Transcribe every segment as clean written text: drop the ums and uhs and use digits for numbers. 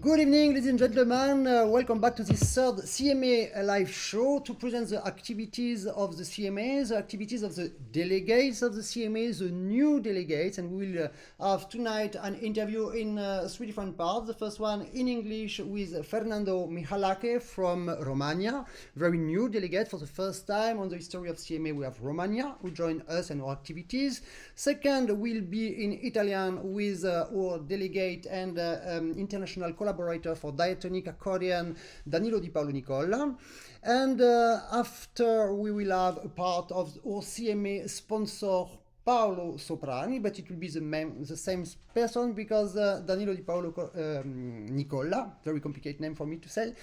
Good evening, ladies and gentlemen. Welcome back to this third CMA Live Show to present the activities of the CMA, the activities of the delegates of the CMA, the new delegates, and we will have tonight an interview in three different parts. The first one in English with Fernando Mihalache from Romania, very new delegate for the first time on the history of CMA. We have Romania who join us and our activities. Second will be in Italian with our delegate and international collaborator for diatonic accordion, Danilo di Paolonicola. And after we will have a part of our CMA sponsor, Paolo Soprani, but it will be the same person because Danilo di Paolonicola, very complicated name for me to say,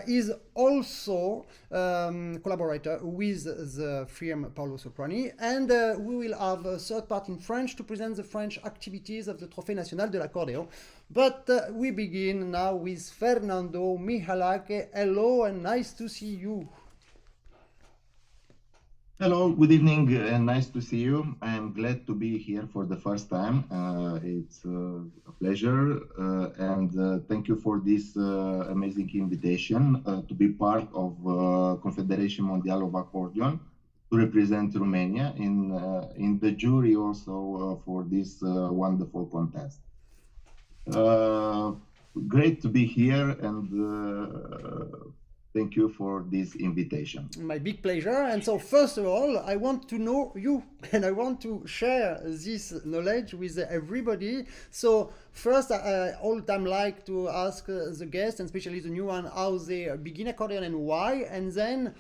is also collaborator with the firm Paolo Soprani. And we will have a third part in French to present the French activities of the Trophée National de l'Accordéon. But we begin now with Fernando Mihalache. Hello and nice to see you. Hello, good evening, and nice to see you. I'm glad to be here for the first time. It's a pleasure, and thank you for this amazing invitation to be part of Confederation Mondiale of Accordion, to represent Romania in the jury also for this wonderful contest. Great to be here, and thank you for this invitation. My big pleasure. And so first of all, I want to know you and I want to share this knowledge with everybody. So first, I all the time like to ask the guests, and especially the new one, how they begin accordion and why, and then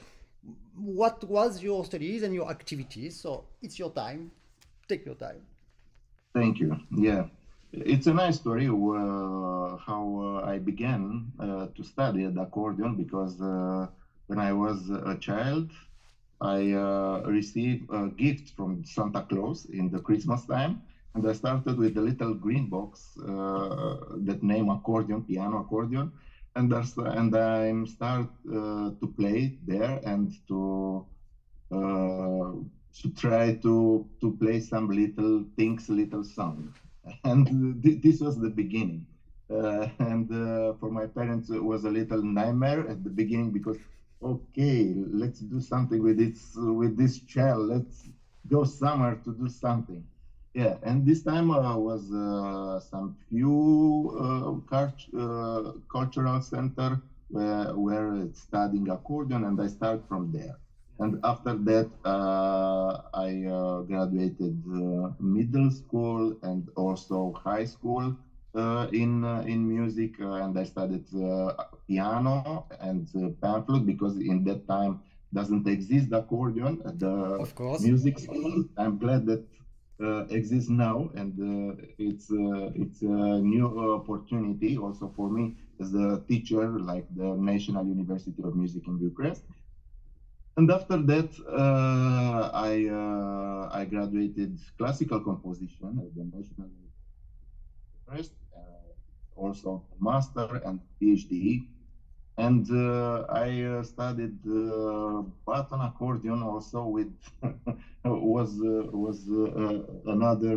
what was your studies and your activities. So it's your time. Take your time. Thank you. Yeah. It's a nice story how I began to study the accordion, because when I was a child, I received a gift from Santa Claus in the Christmas time, and I started with a little green box that name accordion, piano accordion, and I start to play there and to try to play some little things, little song. And this was the beginning, and for my parents it was a little nightmare at the beginning, because okay, let's do something with this child, let's go somewhere to do something. Yeah, and this time was some few cultural center where studying accordion, and I start from there. And after that, I graduated middle school and also high school in music, and I studied piano and pan flute, because in that time doesn't exist the accordion at the music school. I'm glad that exists now, and it's a new opportunity also for me as a teacher, like the National University of Music in Bucharest. And after that, I graduated classical composition at the National University, also master and PhD. And I studied baton accordion also with was another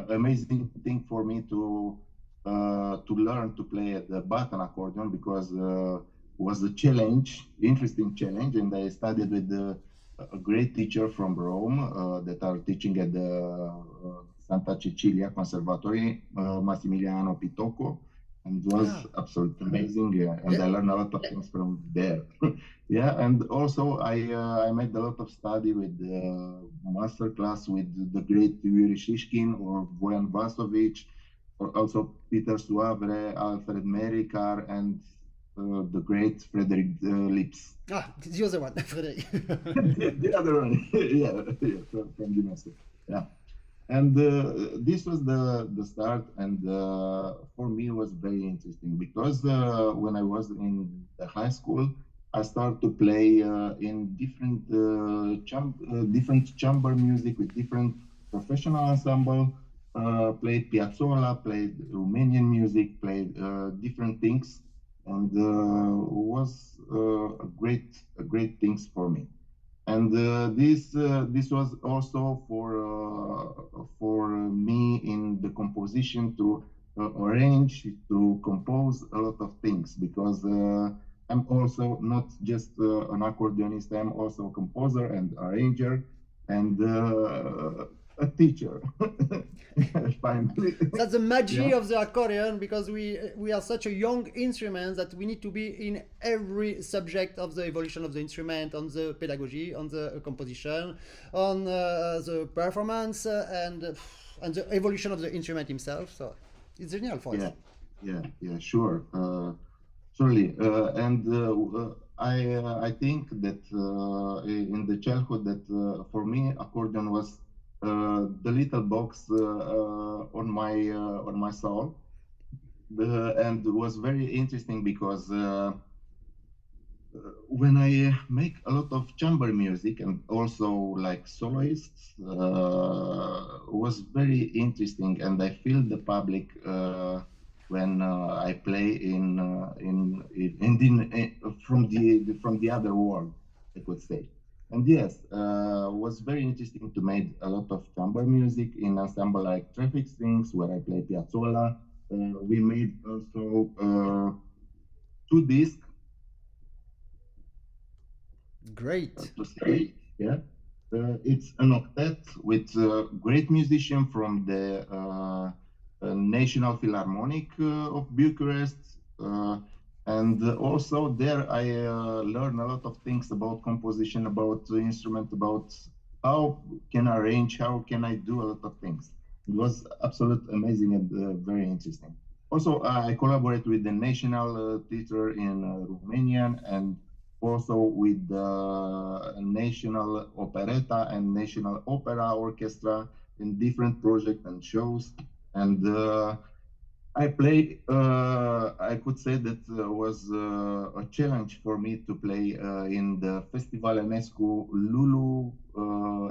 amazing thing for me to learn to play at the baton accordion, because was a challenge, interesting challenge, and I studied with a great teacher from Rome that are teaching at the Santa Cecilia Conservatory, Massimiliano Pitocco, and it was absolutely amazing, and I learned a lot of things from there. Yeah, and also I made a lot of study with master class with the great Yuri Shishkin or Vojan Vasovic, or also Peter Suavre, Alfred Merikar, and the great Frederick Lips. The other one, Frederick. The other one, yeah, from Dimaso. Yeah, and this was the start, and for me it was very interesting, because when I was in the high school, I started to play in different chamber music with different professional ensemble. Played piazzolla, played Romanian music, played different things. And was a great things for me, and this was also for me in the composition to arrange, to compose a lot of things, because I'm also not just an accordionist, I'm also a composer and arranger and a teacher. Finally. That's the magic Yeah. of the accordion, because we are such a young instrument that we need to be in every subject of the evolution of the instrument, on the pedagogy, on the composition, on the performance, and the evolution of the instrument himself. So it's genial for us. Yeah, sure. Surely, and I think that in the childhood, that for me accordion was the little box on my soul, and it was very interesting because when I make a lot of chamber music and also like soloists, was very interesting, and I feel the public when I play from the other world, I could say. And yes, was very interesting to make a lot of chamber music in ensemble like Traffic Strings, where I play piazzolla. We made also 2 discs. Great. To say, yeah. It's an octet with great musician from the National Philharmonic of Bucharest. And also there I learned a lot of things about composition, about the instrument, about how can I arrange, how can I do a lot of things. It was absolutely amazing and very interesting. Also, I collaborate with the National Theatre in Romania, and also with the National Operetta and National Opera Orchestra in different projects and shows. And I play, I could say that was a challenge for me to play in the Festival Enescu Lulu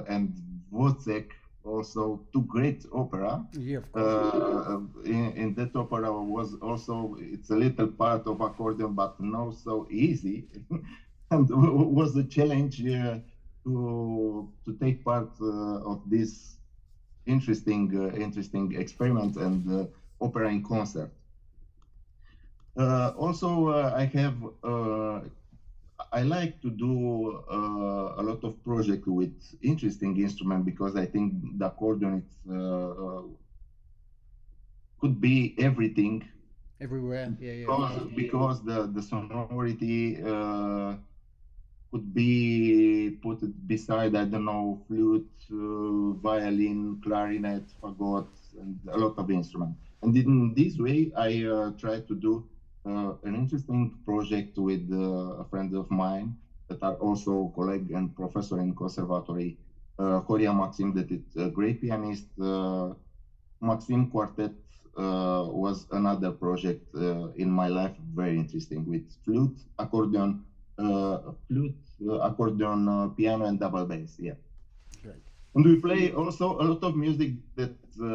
and Wozzeck, also 2 great opera. Yeah, of course. In that opera was also, it's a little part of accordion, but not so easy. And was a challenge to take part of this interesting experiment and opera in concert. Also, I like to do a lot of projects with interesting instrument, because I think the accordion could be everything. Everywhere. Because the sonority could be put beside, I don't know, flute, violin, clarinet, fagot, and a lot of instruments. And in this way, I try to do an interesting project with a friend of mine that are also colleague and professor in conservatory, Horia Maxim, that is a great pianist. Maxim Quartet was another project in my life, very interesting, with flute, accordion, piano, and double bass. Yeah. Great. And we play also a lot of music that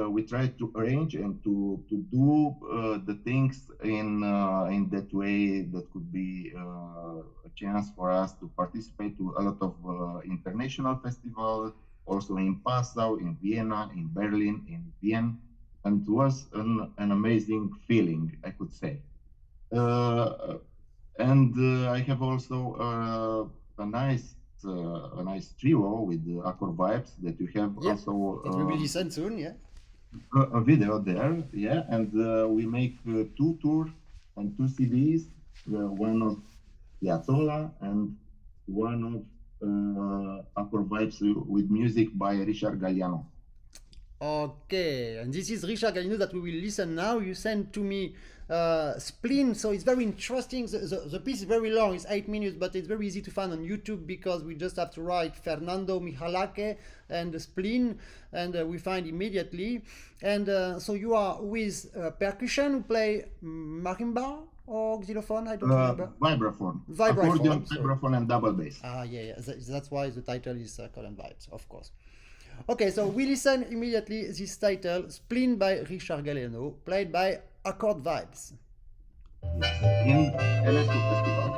we try to arrange and to do the things in that way that could be a chance for us to participate to a lot of international festivals, also in Passau, in Vienna, in Berlin, in Vienna, and it was an amazing feeling, I could say. And I have also a nice trio with Accord Vibes that you have also. That we will listen soon, yeah. A video there, yeah, and we make 2 tours and 2 CDs, one of Piazzolla and one of Accord Vibes with music by Richard Galliano. Okay, and this is Richard Galliano that we will listen now. You sent to me Spleen, so it's very interesting. The piece is very long, it's 8 minutes, but it's very easy to find on YouTube, because we just have to write Fernando, Mihalache, and Spleen, and we find immediately. And so you are with percussion, who play marimba or xylophone, I don't remember. Vibraphone. Accordion, vibraphone, and double bass. Yeah. That's why the title is Accordion Vibes, of course. Okay, so we listen immediately this title, Spleen by Richard Galliano, played by Accord Vibes. In Enescu Festival.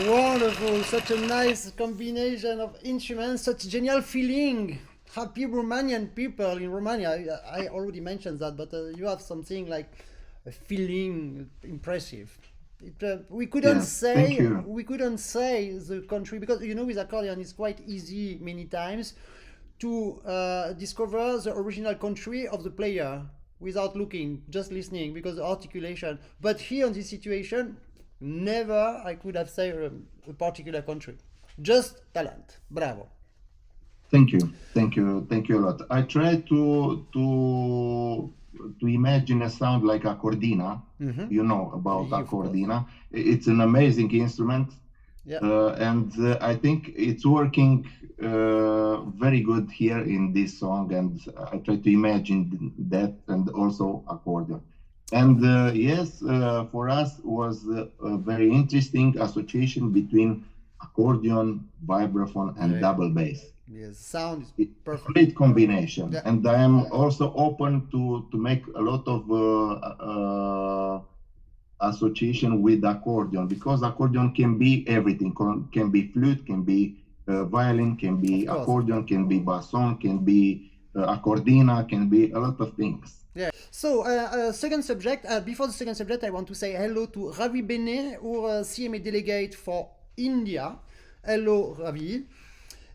Wonderful, such a nice combination of instruments, such genial feeling. Happy Romanian people in Romania. I already mentioned that, but you have something like a feeling impressive. We couldn't Thank you. say the country because with accordion it's quite easy many times to discover the original country of the player without looking, just listening because the articulation. But here in this situation, never I could have said a particular country, just talent. Bravo. Thank you, thank you, thank you a lot. I try to imagine a sound like accordina. You know about Yeah, of course. accordina. It's an amazing instrument, Yeah. and I think it's working very good here in this song. And I try to imagine that, and also accordion. And yes, for us was a very interesting association between accordion, vibraphone, and Yeah. double bass. Yes, sound is It's a perfect. complete combination. Yeah. And I am also open to make a lot of association with accordion, because accordion can be everything. Can be flute, can be violin, can be Of course. accordion, can be basson, can be accordina, can be a lot of things. Yeah. So, second subject. Before the second subject, I want to say hello to Ravi Bene, or CMA delegate for India. Hello, Ravi.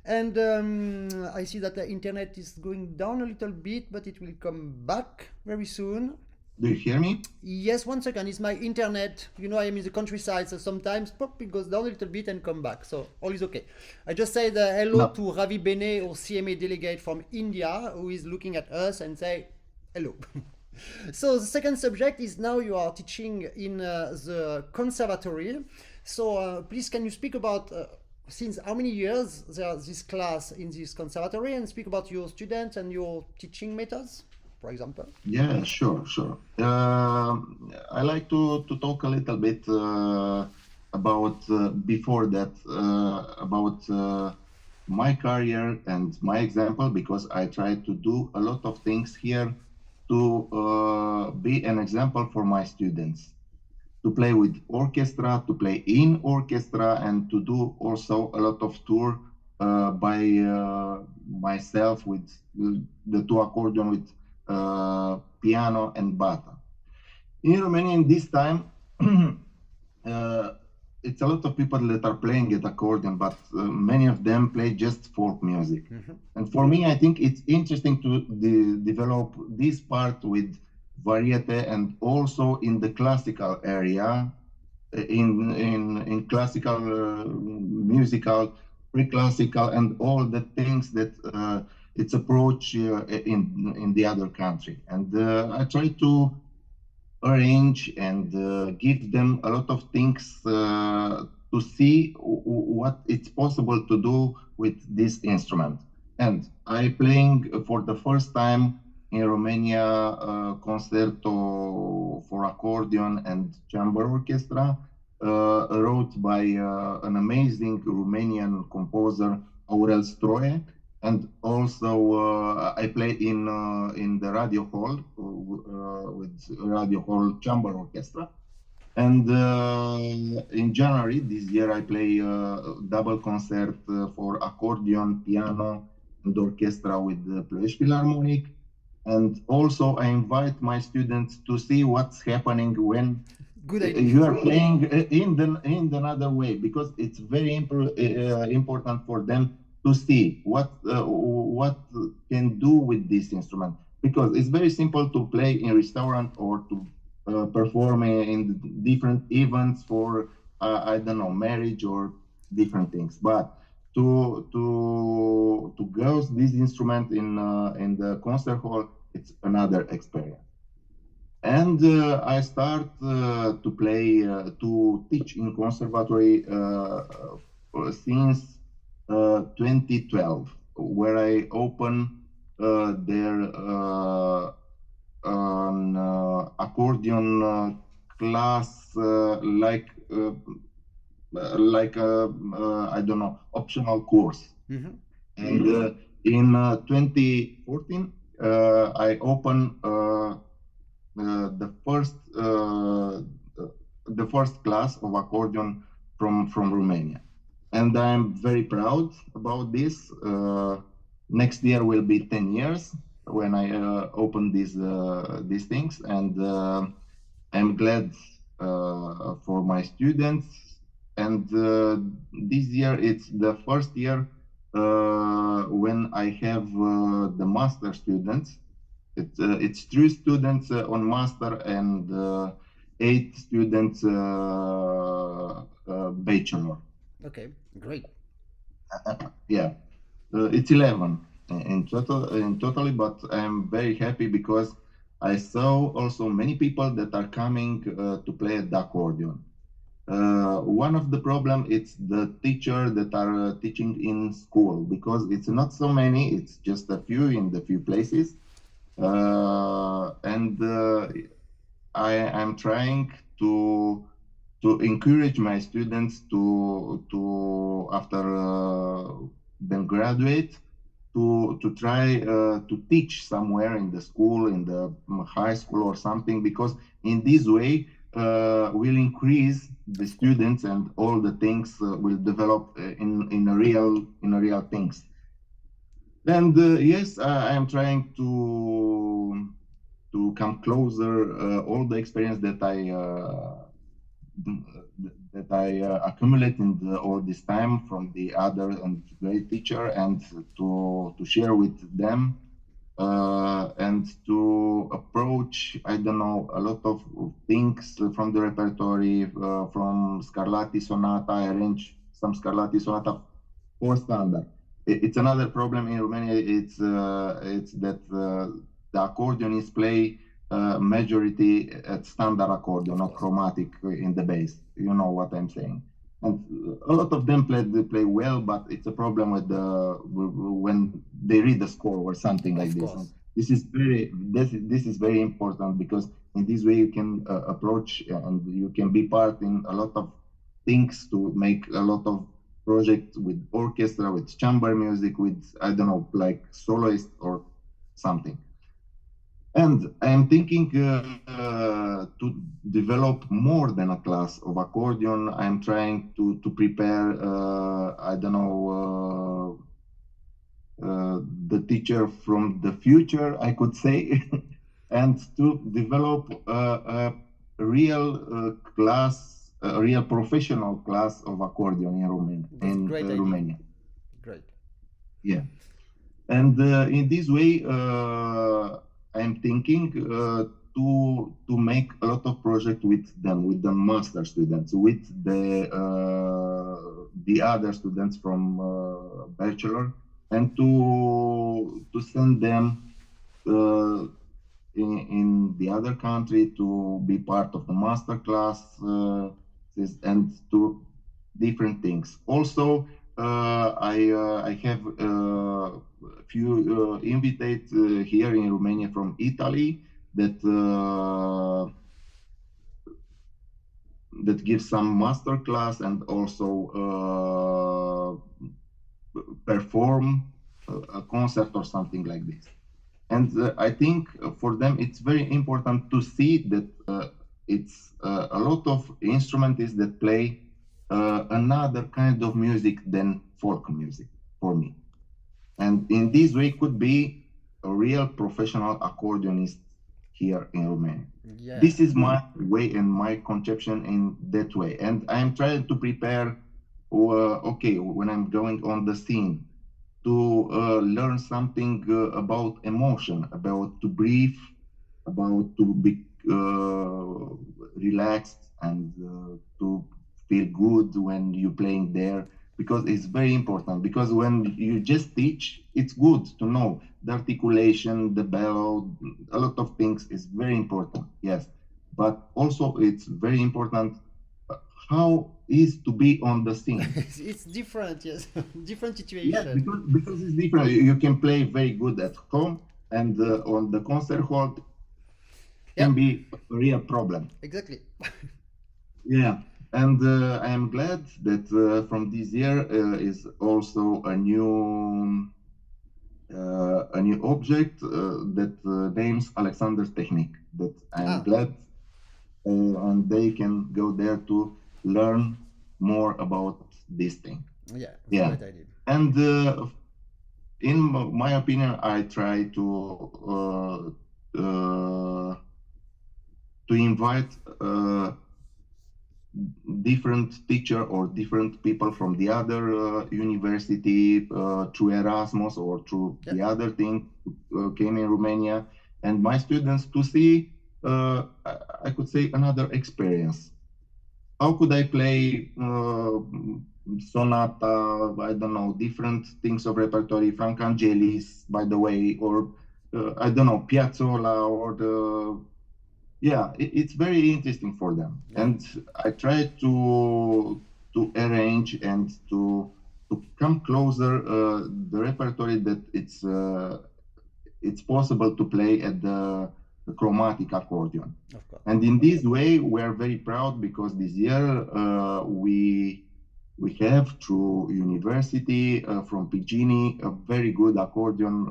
And I see that the internet is going down a little bit, but it will come back very soon. Do you hear me? Yes, 1 second. It's my internet. I am in the countryside, so sometimes pop, it goes down a little bit and come back. So all is okay. I just said hello No. to Ravi Bene, or CMA delegate from India, who is looking at us and say hello. So the second subject is now you are teaching in the conservatory. So please, can you speak about since how many years there's this class in this conservatory, and speak about your students and your teaching methods, for example? Yeah, sure, sure. I like to talk a little bit about before that about my career and my example, because I try to do a lot of things here to be an example for my students, to play with orchestra, to play in orchestra, and to do also a lot of tour by myself with the two accordion, with piano and bata. In Romania, in this time, it's a lot of people that are playing at accordion, but many of them play just folk music. And for me, I think it's interesting to develop this part with variety, and also in the classical area, in classical, musical, pre-classical, and all the things that its approach in the other country. And I try to arrange and give them a lot of things to see what it's possible to do with this instrument. And I playing for the first time in Romania concerto for accordion and chamber orchestra, wrote by an amazing Romanian composer, Aurel Stroie. And also I played in the Radio Hall with Radio Hall Chamber Orchestra. And in January this year, I play a double concert for accordion, piano, and orchestra with the Ploiești Philharmonic. And also I invite my students to see what's happening when Good idea. you are playing in another way, because it's very important for them to see what can do with this instrument, because it's very simple to play in restaurant or to perform in different events for I don't know, marriage or different things, but to go this instrument in the concert hall, it's another experience. And I start to teach in conservatory since 2012, where I open their an accordion class, like I don't know, optional course. Mm-hmm. And in 2014, I open the first class of accordion from Romania, and I'm very proud about this. Next year will be 10 years when I open these things, and I'm glad for my students. And this year it's the first year when I have the master students. It's 3 students on master and 8 students bachelor. Okay, great. Yeah, it's 11 in totally, but I'm very happy because I saw also many people that are coming to play the accordion. One of the problem is the teacher that are teaching in school, because it's not so many, it's just a few in the few places. And I'm trying to encourage my students to after them graduate to try to teach somewhere in the school, in the high school or something, because in this way will increase the students and all the things will develop in a real things. And yes, I am trying to come closer all the experience that I accumulate in all this time from the other and great teacher, and to share with them and to approach, I don't know, a lot of things from the repertory, from Scarlatti Sonata. I arrange some Scarlatti Sonata for standard. It's another problem in Romania. It's that the accordionists play majority at standard accordion, not chromatic in the bass. You know what I'm saying. And a lot of them play well, but it's a problem with when they read the score or something like this. And this is very important, because in this way you can approach and you can be part in a lot of things to make a lot of projects with orchestra, with chamber music, with I don't know, like soloist or something. And I'm thinking to develop more than a class of accordion. I'm trying to prepare, I don't know, the teacher from the future, I could say, and to develop a real class, a real professional class of accordion in Romania. Great. Yeah. And in this way, I'm thinking to make a lot of projects with them, with the master students, with the other students from bachelor, and to send them in the other country to be part of the master class and to different things. Also, I have a few invited here in Romania from Italy that give some master class and also perform a concert or something like this. And I think for them it's very important to see that it's a lot of instruments that play another kind of music than folk music for me. And in this way could be a real professional accordionists here in Romania. Yeah. This is my way and my conception in that way. And I'm trying to prepare, okay, when I'm going on the scene, to learn something about emotion, about to breathe, about to be relaxed and to feel good when you're playing there, because it's very important. Because when you just teach, it's good to know the articulation, the bellow, a lot of things is very important, yes. But also it's very important how is to be on the scene. It's different, yes. Different situation. Yeah, because it's different. You can play very good at home, and on the concert hall can be a real problem. Exactly. Yeah, and I am glad that from this year is also a new object that names Alexander's Technique. That I am glad, and they can go there to learn more about this thing. Yeah, yeah. Great idea. And in my opinion, I try to invite different teacher or different people from the other university through Erasmus or through the other thing came in Romania, and my students to see, I could say, another experience. How could I play sonata, I don't know, different things of repertoire, Francangelis, by the way, or I don't know, Piazzolla, or it's very interesting for them. And I try to arrange and to come closer the repertoire that it's possible to play at the chromatic accordion. And in this way, we are very proud because this year we have through university from Pigini a very good accordion,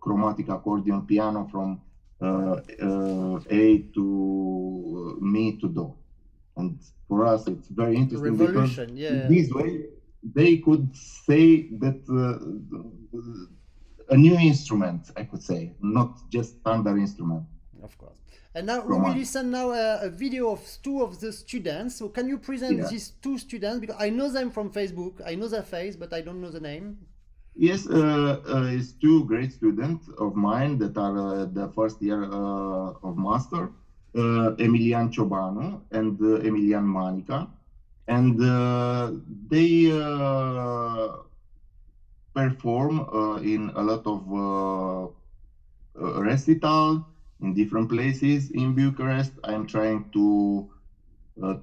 chromatic accordion piano from A to Mi to Do. And for us, it's very interesting because in this way they could say that a new instrument, I could say, not just standard instrument. Of course. And now we will listen now a video of two of the students. So can you present these two students? Because I know them from Facebook. I know their face, but I don't know the name. Yes, it's two great students of mine that are the first year of master, Emilian Ciobanu and Emilian Manica. And they perform in a lot of recital in different places in Bucharest. I'm trying to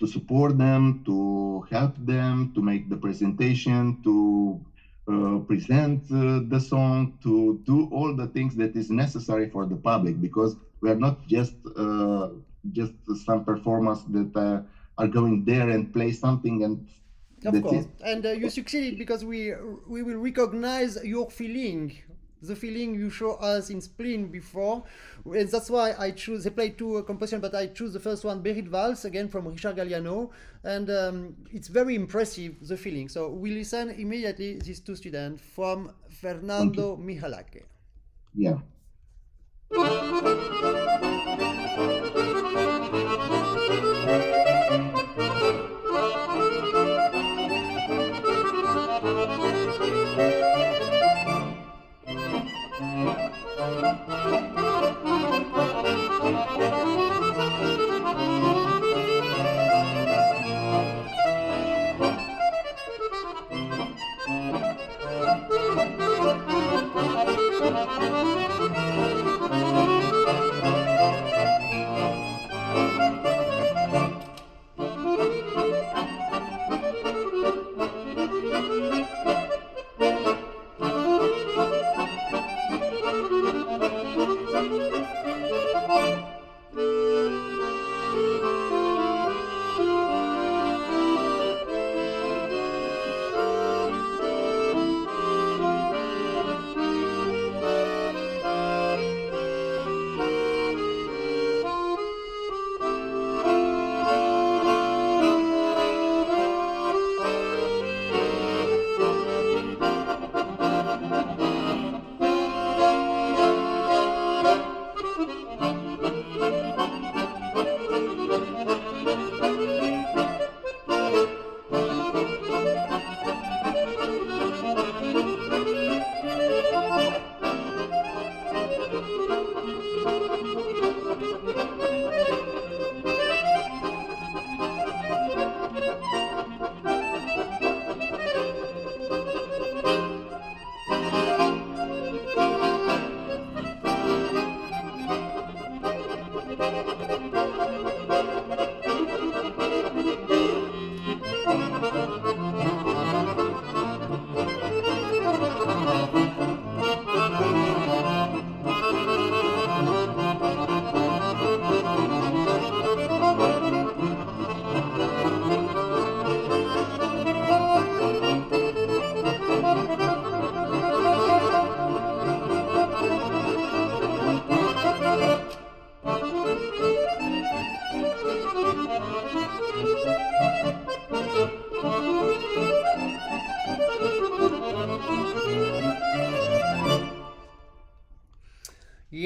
support them, to help them, to make the presentation, to present the song, to do all the things that is necessary for the public, because we are not just some performers that are going there and play something and of course. And you succeeded because we will recognize your feeling. The feeling you show us in Splin before, and that's why I choose. They played two compositions, but I choose the first one, Berit Vals, again from Richard Galliano, and it's very impressive, the feeling. So we listen immediately these two students from Fernando Mihalache. Yeah.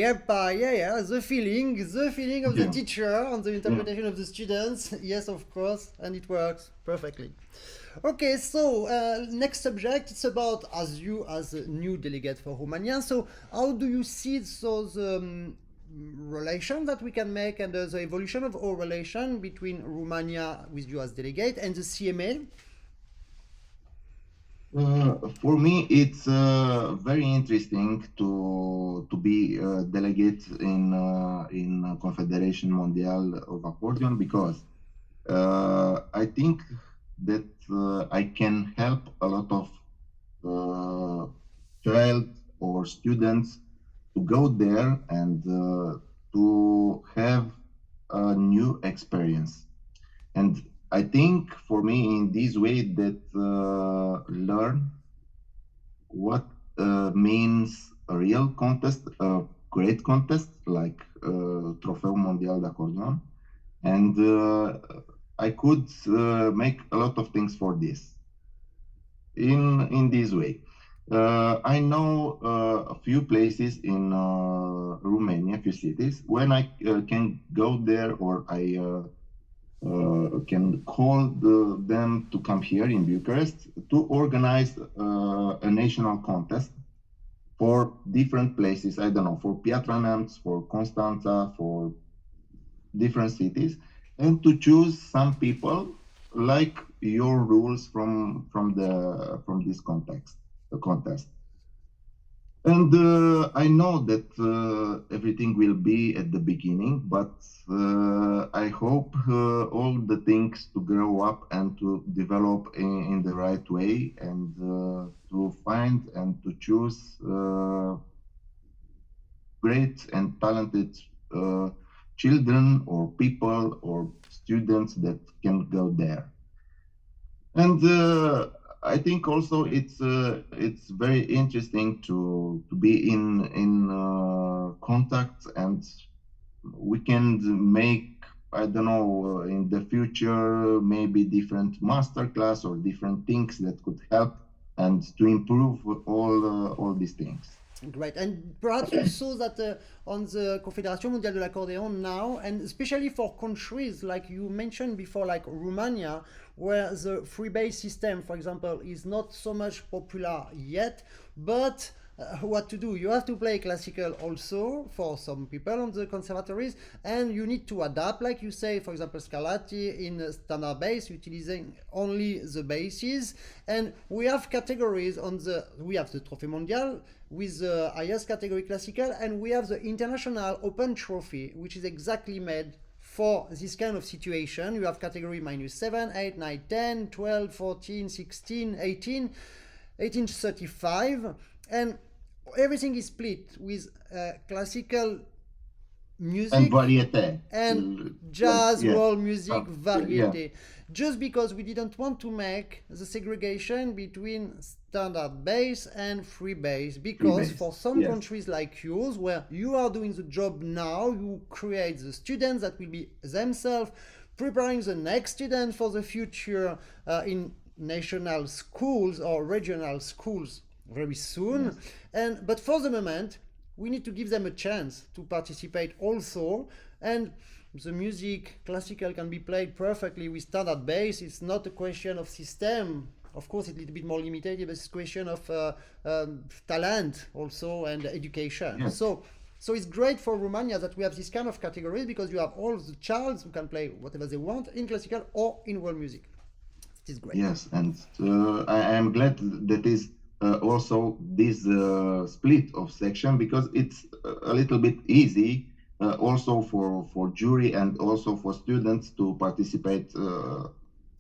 Yep, yeah, the feeling of the Yeah. teacher and the interpretation of the students. Yes, of course, and it works perfectly. Okay, so next subject, it's about as a new delegate for Romania. So how do you see those relation that we can make and the evolution of our relation between Romania with you as delegate and the CMA? For me, it's very interesting to be a delegate in Confederation Mondiale of Accordion because I think that I can help a lot of child or students to go there and to have a new experience. And I think for me in this way that learn what means a real contest, a great contest like Trophée Mondial d'Accordion, and I could make a lot of things for this in this way. I know a few places in Romania, a few cities, when I can go there or I can call them to come here in Bucharest to organize a national contest for different places. I don't know, for Piatra Neamț, for Constanța, for different cities, and to choose some people like your rules from this contest. And I know that everything will be at the beginning, but I hope all the things to grow up and to develop in the right way and to find and to choose great and talented children or people or students that can go there. And I think also it's very interesting to be in contact, and we can make, I don't know, in the future maybe different masterclass or different things that could help and to improve all these things. Great. And perhaps you saw that on the Confédération Mondiale de l'Accordéon now, and especially for countries like you mentioned before, like Romania, where the freebase system, for example, is not so much popular yet, but what to do? You have to play classical also for some people on the conservatories, and you need to adapt, like you say, for example, Scarlatti in standard bass, utilizing only the basses, and we have categories we have the Trophée Mondial with the highest category classical, and we have the international open trophy, which is exactly made for this kind of situation. You have category -7, 8, 9, 10, 12, 14, 16, 18, 1835, and everything is split with classical music and variété and jazz, yes. world music, variété. Yeah. Just because we didn't want to make the segregation between standard bass and free bass, because for some countries like yours, where you are doing the job now, you create the students that will be themselves preparing the next student for the future in national schools or regional schools very soon. But for the moment, we need to give them a chance to participate also, and the music classical can be played perfectly with standard bass. It's not a question of system. Of course, it's a little bit more limited, but it's a question of talent also and education. So it's great for Romania that we have this kind of categories, because you have all the childs who can play whatever they want in classical or in world music. It is great. Yes, and I am glad that is also this split of section, because it's a little bit easy also for jury and also for students to participate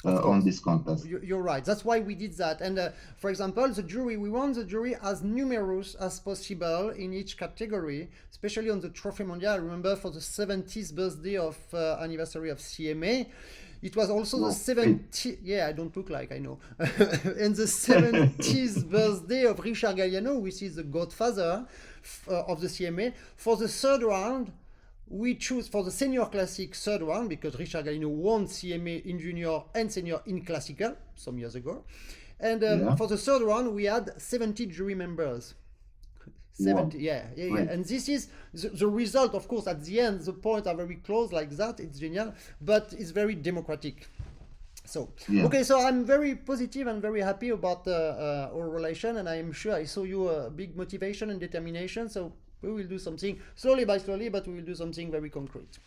on this contest. You're right. That's why we did that. And for example, the jury, we want the jury as numerous as possible in each category, especially on the Trophée Mondial. I remember for the 70th birthday of anniversary of CMA, it was also the 70th, yeah, I don't look like, I know, and the 70th birthday of Richard Galliano, which is the godfather of the CMA. For the third round, we choose for the senior classic third round, because Richard Galliano won CMA in junior and senior in classical some years ago. And for the third round, we had 70 jury members. 70, Wow. yeah, yeah, yeah. Great. And this is the result, of course, at the end, the points are very close like that, it's genial, but it's very democratic. So, Yeah. okay, so I'm very positive and very happy about our relation, and I'm sure I saw you a big motivation and determination, so we will do something slowly by slowly, but we will do something very concrete.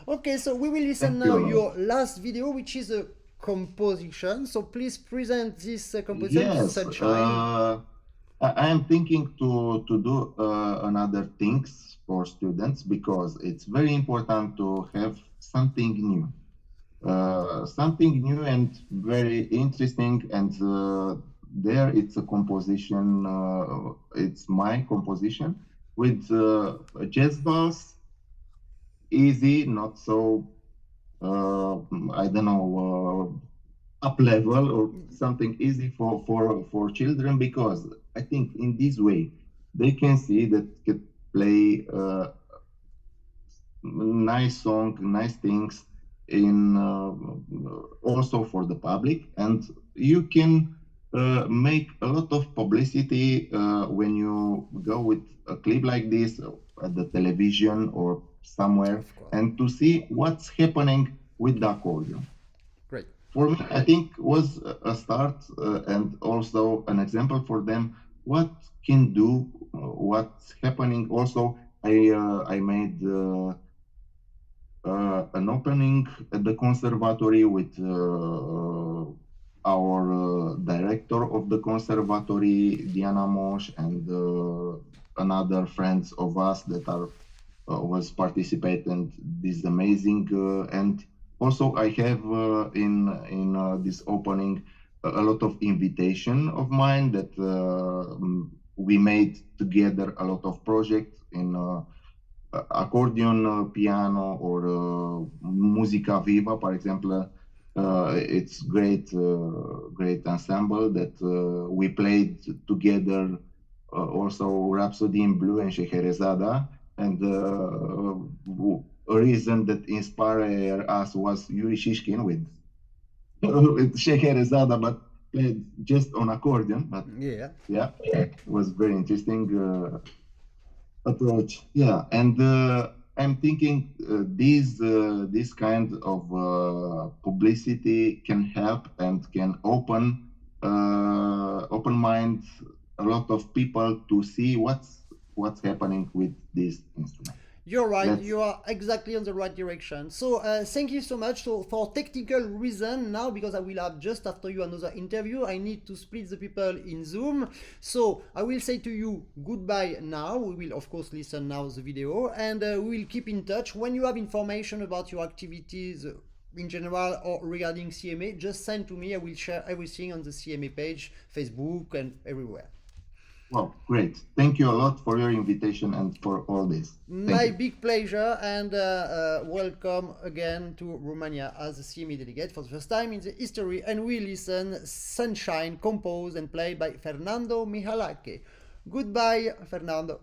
Okay, so we will listen Thank now you. your last video, which is a composition. So please present this composition, Yes, Sunshine. I am thinking to do another things for students because it's very important to have something new. Something new and very interesting, and there it's a composition, it's my composition with a jazz bass, easy, not so, I don't know, up level or something easy for children, because I think in this way they can see that can play nice song, nice things in also for the public, and you can make a lot of publicity when you go with a clip like this at the television or somewhere, Of course. and to see what's happening with the accordion. Great. For me, I think was a start and also an example for them what can do, what's happening. Also, I made an opening at the conservatory with our director of the conservatory, Diana Mosh, and another friends of us that are was participating this amazing and also I have in this opening a lot of invitation of mine that we made together a lot of projects in accordion, piano, or musica viva, for example. It's great ensemble that we played together. Also, Rhapsody in Blue and Scheherazada, and a reason that inspired us was Yuri Shishkin with Scheherazada, but played just on accordion. But Yeah. it was very interesting approach. Yeah, and I'm thinking this kind of publicity can help and can open mind a lot of people to see what's happening with this instrument. You're right. Let's- You are exactly on the right direction. So thank you so much. So for technical reason now, because I will have just after you another interview, I need to split the people in Zoom. So I will say to you goodbye now. We will of course listen now the video, and we will keep in touch. When you have information about your activities in general or regarding CMA, just send to me. I will share everything on the CMA page, Facebook, and everywhere. Well, great. Thank you a lot for your invitation and for all this. Thank My you. big pleasure, and welcome again to Romania as a CMA delegate for the first time in the history. And we listen Sunshine, composed and played by Fernando Mihalache. Goodbye, Fernando.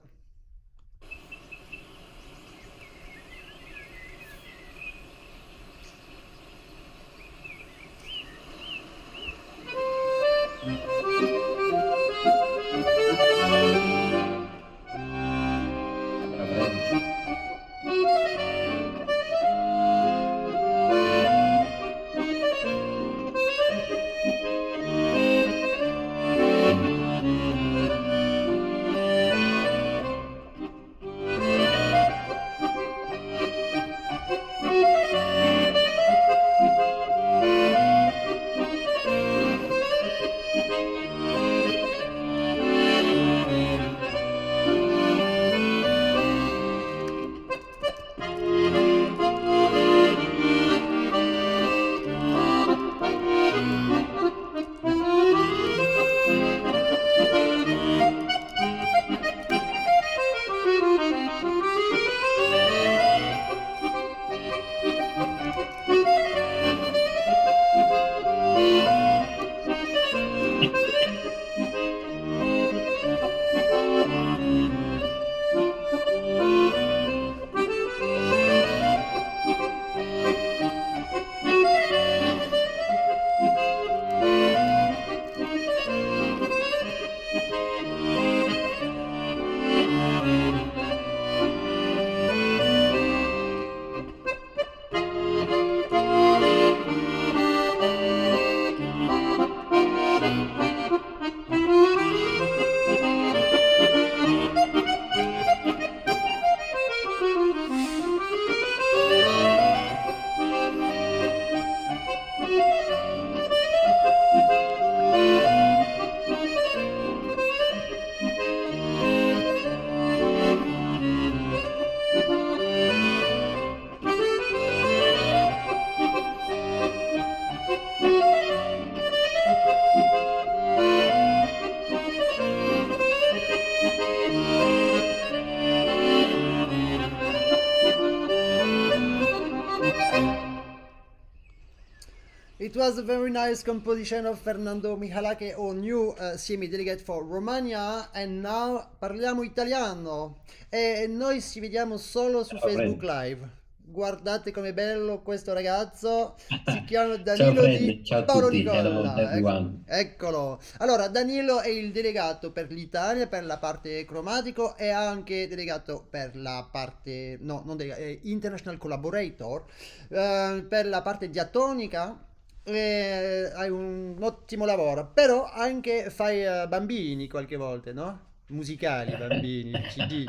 It was a very nice composition of Fernando Mihalache, our new CMA delegate for Romania, and now parliamo italiano. E noi ci vediamo solo su Ciao Facebook Fred. Live. Guardate com'è bello questo ragazzo, si chiama Ciao Danilo Fred, di ciao a tutti, hello Paolonicola. everyone. Eccolo. Allora, Danilo è il delegato per l'Italia, per la parte cromatico, e anche delegato per la parte, no, non delegato, è International Collaborator, per la parte diatonica. Hai un ottimo lavoro, però anche fai bambini qualche volta, no? Musicali, bambini, CD.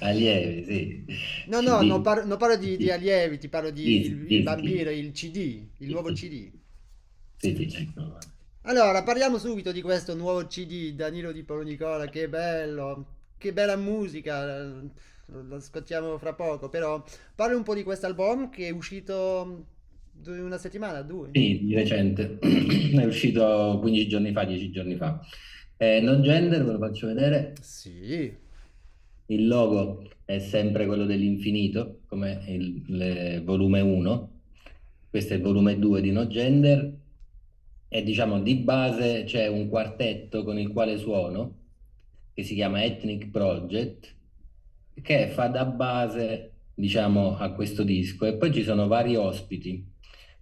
Allievi, sì. No, no, CD, non parlo di sì. allievi, ti parlo di Dischi, il dischi. bambino, il CD, il nuovo CD. Sì, sì, ecco. Allora, parliamo subito di questo nuovo CD, Danilo di Paolonicola, che bello, che bella musica, lo ascoltiamo fra poco, però parli un po' di questo album che è uscito una settimana, due. Sì, di recente, è uscito 15 giorni fa, 10 giorni fa. Non gender, ve lo faccio vedere. Sì, Il logo è sempre quello dell'infinito, come il volume 1. Questo è il volume 2 di No Gender. E diciamo di base c'è un quartetto con il quale suono, che si chiama Ethnic Project, che fa da base, diciamo, a questo disco. E poi ci sono vari ospiti.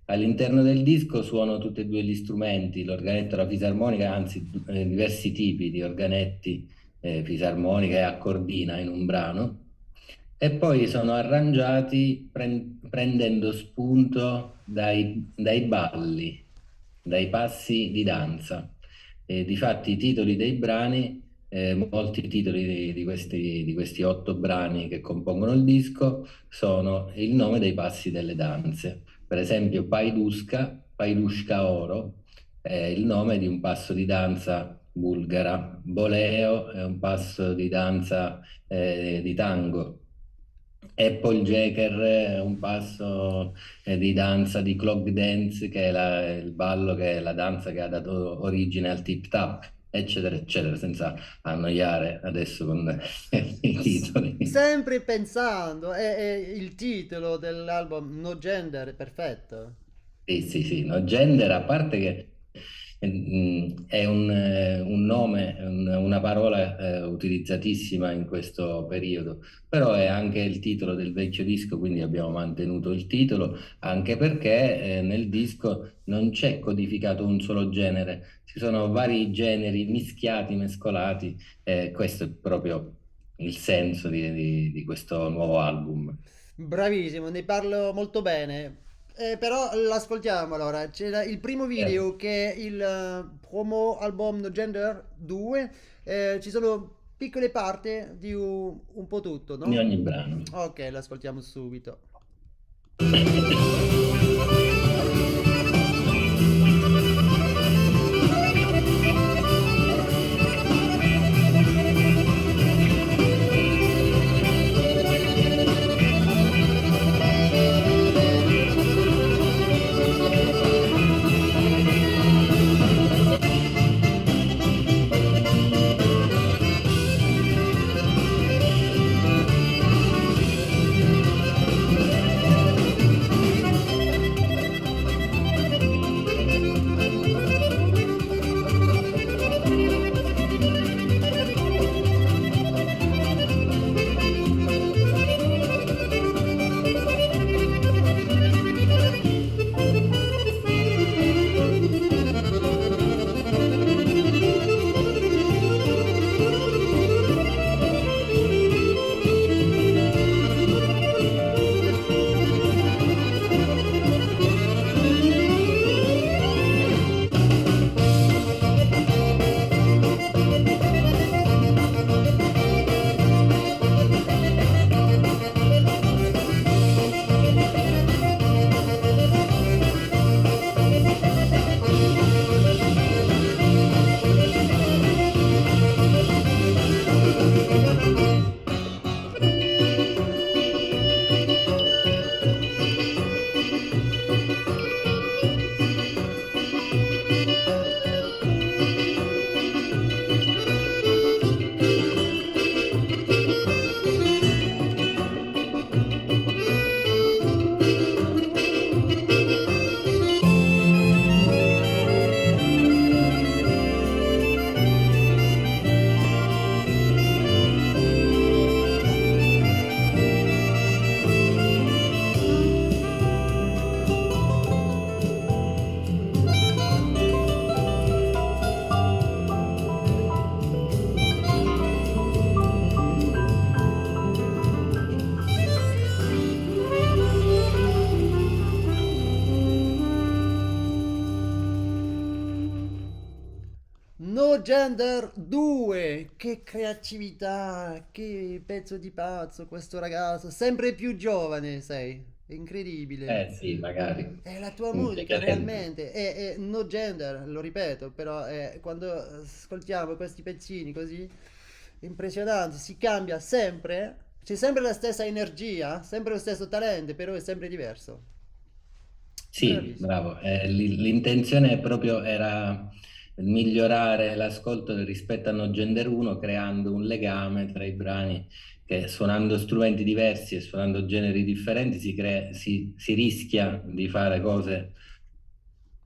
All'interno del disco suono tutti e due gli strumenti, l'organetto e la fisarmonica, anzi diversi tipi di organetti, fisarmonica e accordina in un brano. E poi sono arrangiati prendendo spunto dai balli, dai passi di danza. Difatti i titoli dei brani, molti titoli di questi 8 brani che compongono il disco, sono il nome dei passi delle danze. Per esempio Paidushka Oro è il nome di un passo di danza bulgara, Boleo è un passo di danza di tango. Apple Jacker è un passo di danza di clog dance, che è il ballo, che è la danza che ha dato origine al tip tap, eccetera, eccetera, senza annoiare adesso con i titoli. sempre pensando, è il titolo dell'album No Gender, è perfetto. Sì, sì, sì, no, gender, a parte che è un nome, una parola utilizzatissima in questo periodo, però è anche il titolo del vecchio disco, quindi abbiamo mantenuto il titolo, anche perché nel disco non c'è codificato un solo genere, ci sono vari generi mischiati, mescolati, questo è proprio il senso di questo nuovo album. Bravissimo, ne parlo molto bene. Però l'ascoltiamo allora. C'era il primo Certo. video che è il promo album No Gender 2. Ci sono piccole parti di un po' tutto, Di no? ogni brano. Ok, l'ascoltiamo subito. No Gender 2, che creatività, che pezzo di pazzo questo ragazzo, sempre più giovane sei, è incredibile. Sì, magari. È la tua Mi musica impegna sempre. realmente, è no gender, lo ripeto, però quando ascoltiamo questi pezzini così impressionanti, si cambia sempre, c'è sempre la stessa energia, sempre lo stesso talento, però è sempre diverso. Sì, Bravissimo. bravo. L'intenzione proprio era migliorare l'ascolto rispetto a No Gender 1, creando un legame tra i brani che suonando strumenti diversi e suonando generi differenti si rischia di fare cose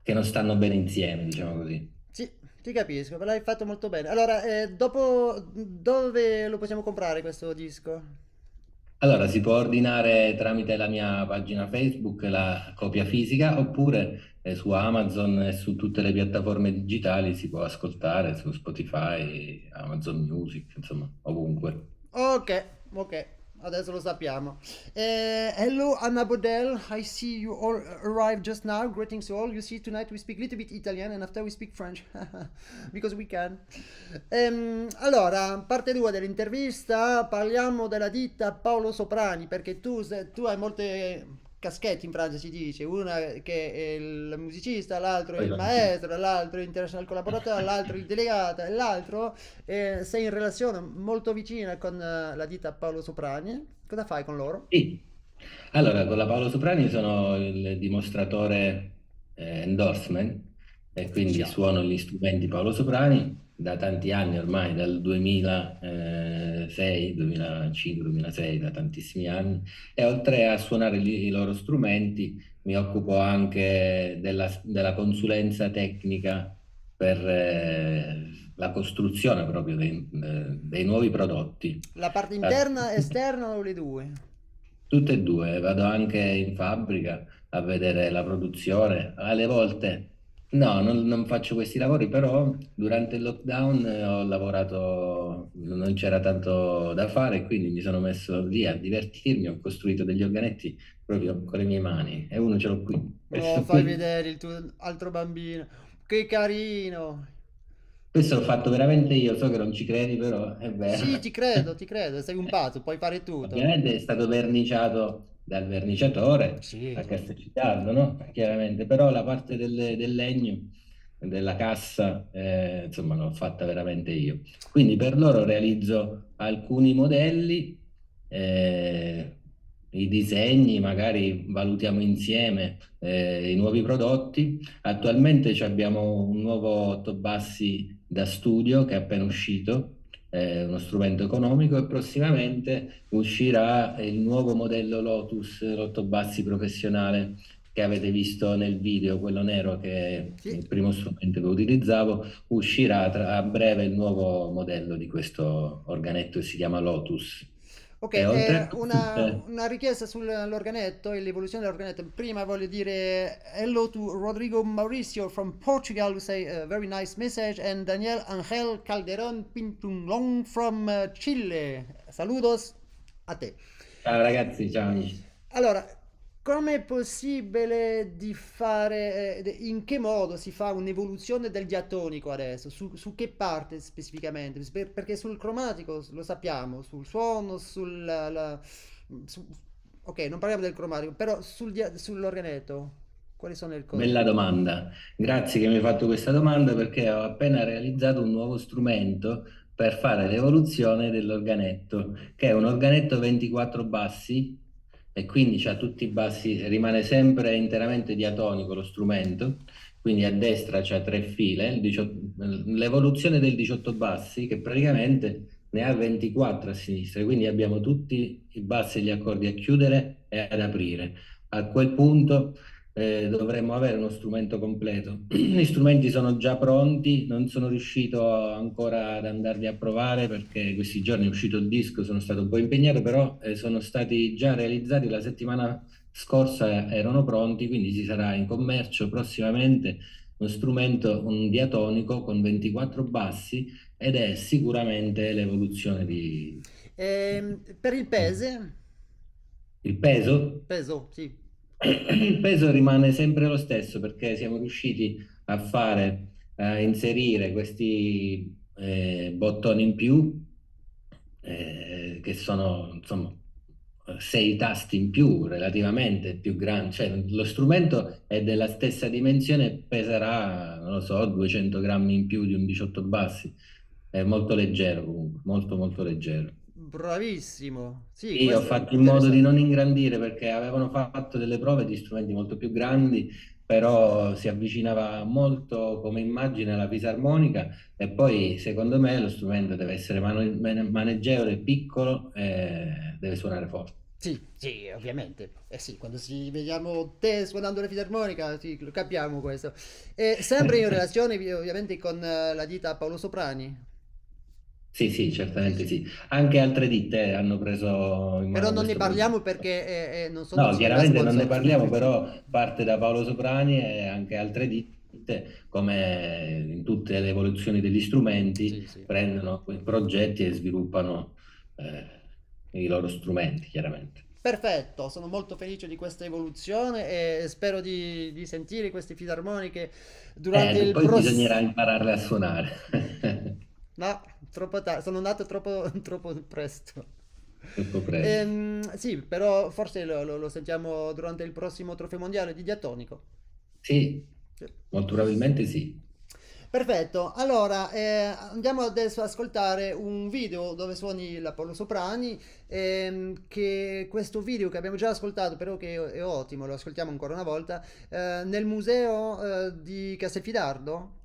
che non stanno bene insieme, diciamo così. Sì, ti capisco, me l'hai fatto molto bene. Allora, dopo dove lo possiamo comprare questo disco? Allora, si può ordinare tramite la mia pagina Facebook la copia fisica oppure su Amazon e su tutte le piattaforme digitali si può ascoltare su Spotify, Amazon Music, insomma, ovunque. Ok, ok, adesso lo sappiamo. Hello, Anna Bodel. I see you all arrived just now. Greetings to all. You see, tonight we speak a little bit Italian and after we speak French because we can. Allora, parte 2 dell'intervista. Parliamo della ditta Paolo Soprani perché tu hai molte caschette in Francia, si dice. Una che è il musicista, l'altro è Poi il lo- maestro, l'altro è international collaboratore, l'altro il delegato e l'altro sei in relazione molto vicina con la ditta Paolo Soprani. Cosa fai con loro? Sì. Allora, con la Paolo Soprani sono il dimostratore endorsement e quindi Ufficiale. suono gli strumenti Paolo Soprani da tanti anni ormai, dal 2006, 2005, 2006, da tantissimi anni. E oltre a suonare i loro strumenti, mi occupo anche della consulenza tecnica per la costruzione proprio dei nuovi prodotti. La parte interna, esterna o le due? Tutte e due, vado anche in fabbrica a vedere la produzione. Alle volte no, non faccio questi lavori, però durante il lockdown ho lavorato, non c'era tanto da fare, quindi mi sono messo lì a divertirmi, ho costruito degli organetti proprio con le mie mani e uno ce l'ho qui. No, Questo fai qui. vedere il tuo altro bambino. Che carino. Questo l'ho fatto veramente io, so che non ci credi, però è Sì, vero. ti credo, sei un pazzo, puoi fare tutto. Ovviamente è stato verniciato dal verniciatore Sì. a Castelcittadino, no? Chiaramente, però la parte del legno, della cassa, insomma, l'ho fatta veramente io. Quindi per loro realizzo alcuni modelli, eh, i disegni, magari valutiamo insieme i nuovi prodotti. Attualmente abbiamo un nuovo 8 bassi da studio che è appena uscito, è uno strumento economico e prossimamente uscirà il nuovo modello Lotus, l'otto bassi professionale che avete visto nel video, quello nero che è Sì. il primo strumento che utilizzavo, uscirà a breve il nuovo modello di questo organetto che si chiama Lotus. Ok, E oltre a questo, una richiesta sull'organetto e l'evoluzione dell'organetto. Prima voglio dire hello to Rodrigo Mauricio from Portugal who say a very nice message and Daniel Angel Calderon Pintunlong from Chile. Saludos a te. ciao ragazzi, ciao amici. Allora, com'è possibile di fare, in che modo si fa un'evoluzione del diatonico adesso? Su che parte specificamente? Perché sul cromatico lo sappiamo, sul suono, su- ok, non parliamo del cromatico, però sull'organetto, quali sono le cose? Bella domanda, grazie che mi hai fatto questa domanda perché ho appena realizzato un nuovo strumento per fare l'evoluzione dell'organetto, che è un organetto 24 bassi e quindi c'ha tutti i bassi, rimane sempre interamente diatonico lo strumento, quindi a destra c'ha tre file, l'evoluzione del 18 bassi che praticamente ne ha 24 a sinistra, quindi abbiamo tutti i bassi e gli accordi a chiudere e ad aprire. A quel punto dovremmo avere uno strumento completo. Gli strumenti sono già pronti, non sono riuscito ancora ad andarli a provare perché questi giorni è uscito il disco, sono stato un po' impegnato, però sono stati già realizzati la settimana scorsa, erano pronti, quindi ci sarà in commercio prossimamente uno strumento, un diatonico con 24 bassi ed è sicuramente l'evoluzione di... Per il pese, Il peso? peso, sì. Il peso rimane sempre lo stesso perché siamo riusciti a fare inserire questi bottoni in più, che sono insomma 6 tasti in più, relativamente più grandi, cioè lo strumento è della stessa dimensione, peserà, non lo so, 200 grammi in più di un 18 bassi, è molto leggero comunque, molto molto leggero. Bravissimo. Sì, Io ho questo è fatto in modo di interessante. non ingrandire perché avevano fatto delle prove di strumenti molto più grandi, però si avvicinava molto come immagine alla fisarmonica, e poi secondo me lo strumento deve essere maneggevole, piccolo e deve suonare forte. Sì, sì, ovviamente. Eh sì, quando vediamo te suonando la fisarmonica, sì, lo capiamo questo. E sempre in relazione ovviamente con la ditta Paolo Soprani. Sì, sì, Sì, certamente sì. sì. Anche altre ditte hanno preso in Però mano non ne questo parliamo progetto. perché non sono No, CMA chiaramente non ne sponsor. parliamo, però parte da Paolo Soprani e anche altre ditte, come in tutte le evoluzioni degli strumenti, Sì, sì. prendono quei progetti e sviluppano i loro strumenti, chiaramente. Perfetto, sono molto felice di questa evoluzione e spero di sentire queste fisarmoniche durante il Poi prossimo... bisognerà impararle a suonare. No, troppo tardi, sono nato troppo, troppo presto. Troppo presto. Sì, però forse lo sentiamo durante il prossimo trofeo mondiale di diatonico. Sì, Sì. molto probabilmente sì. Perfetto, allora andiamo adesso ad ascoltare un video dove suoni l'Apollo Soprani, che questo video che abbiamo già ascoltato, però che è ottimo, lo ascoltiamo ancora una volta, nel museo di Castelfidardo.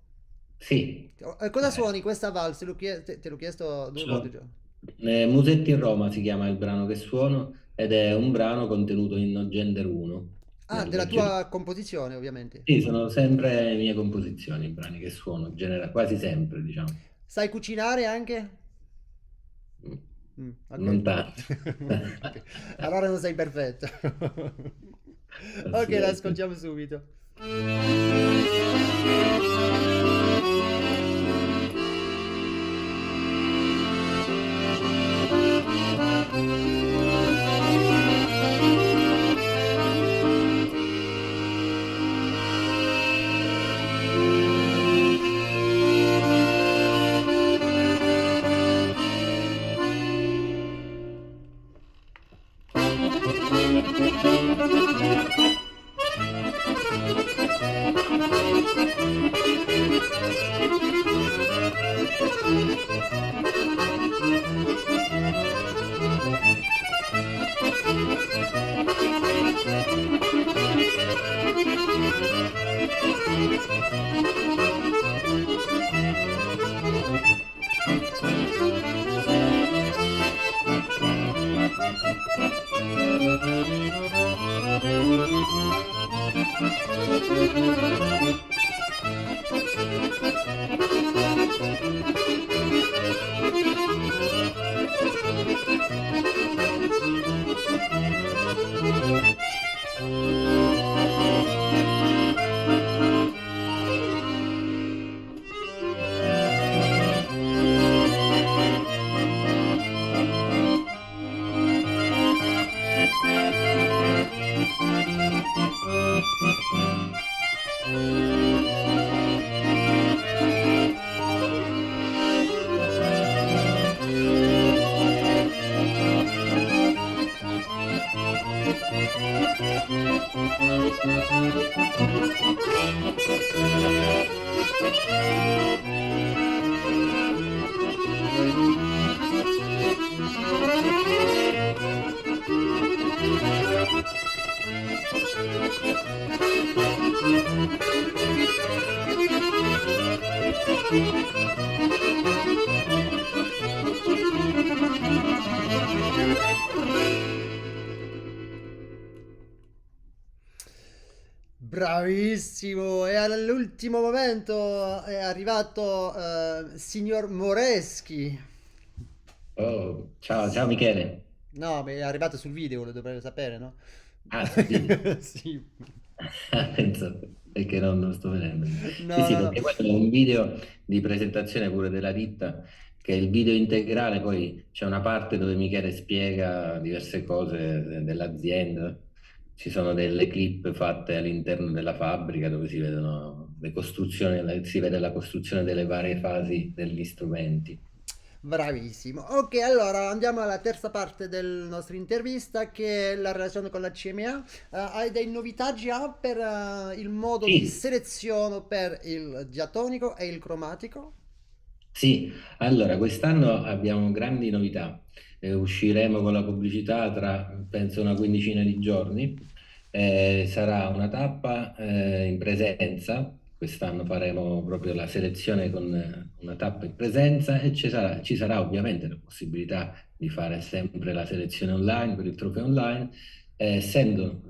Sì. Cosa Eh, suoni questa valse? Te l'ho chiesto due volte so- già. Musetti in Roma si chiama il brano che suono, ed è un brano contenuto in NOGENDER 1 Ah, nel della registro. tua composizione, ovviamente. Sì, sono sempre mie composizioni, i brani che suono, quasi sempre, diciamo. Sai cucinare anche? Mm, Ok. Non tanto. Ok. Allora non sei perfetto. Ok, Assolutamente. l'ascoltiamo subito. Bravissimo! E all'ultimo momento è arrivato signor Moreschi. Oh, ciao, ciao Michele. No, ma è arrivato sul video, lo dovrei sapere, no? Ah, sul video. Sì. Penso perché non sto vedendo. Sì, No, sì, no, no. perché quello è un video di presentazione pure della ditta, che è il video integrale, poi c'è una parte dove Michele spiega diverse cose dell'azienda, ci sono delle clip fatte all'interno della fabbrica dove si vedono le costruzioni, si vede la costruzione delle varie fasi degli strumenti. Bravissimo. Ok, allora andiamo alla terza parte della nostra intervista, che è la relazione con la CMA. Hai delle novità già per il modo di Sì, selezione per il diatonico e il cromatico? sì, allora quest'anno abbiamo grandi novità. Usciremo con la pubblicità tra penso una quindicina di giorni. Sarà una tappa in presenza. Quest'anno faremo proprio la selezione con una tappa in presenza e ci sarà ovviamente la possibilità di fare sempre la selezione online per il trofeo online. Essendo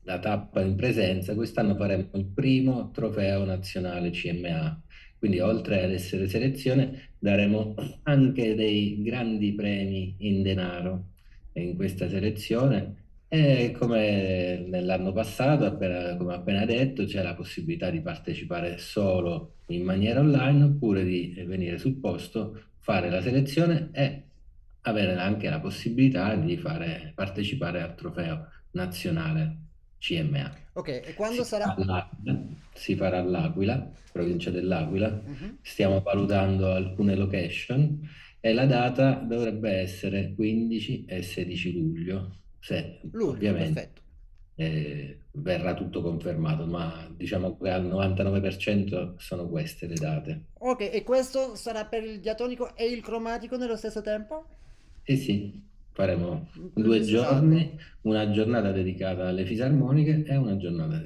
la tappa in presenza, quest'anno faremo il primo trofeo nazionale CMA. Quindi oltre ad essere selezione, daremo anche dei grandi premi in denaro in questa selezione. E come nell'anno passato, come appena detto, c'è la possibilità di partecipare solo in maniera online oppure di venire sul posto, fare la selezione e avere anche la possibilità di partecipare al trofeo nazionale CMA. Ok, e quando Si farà sarà? all'Aquila, si farà all'Aquila, Il- provincia dell'Aquila. Mhm. Stiamo valutando alcune location e la data dovrebbe essere 15 e 16 luglio, se Luglio, ovviamente perfetto. verrà tutto confermato, ma diciamo che al 99% sono queste le date. Ok, e questo sarà per il diatonico e il cromatico nello stesso tempo? Sì, sì, faremo due Plebiscitato. giorni, una giornata dedicata alle fisarmoniche e una giornata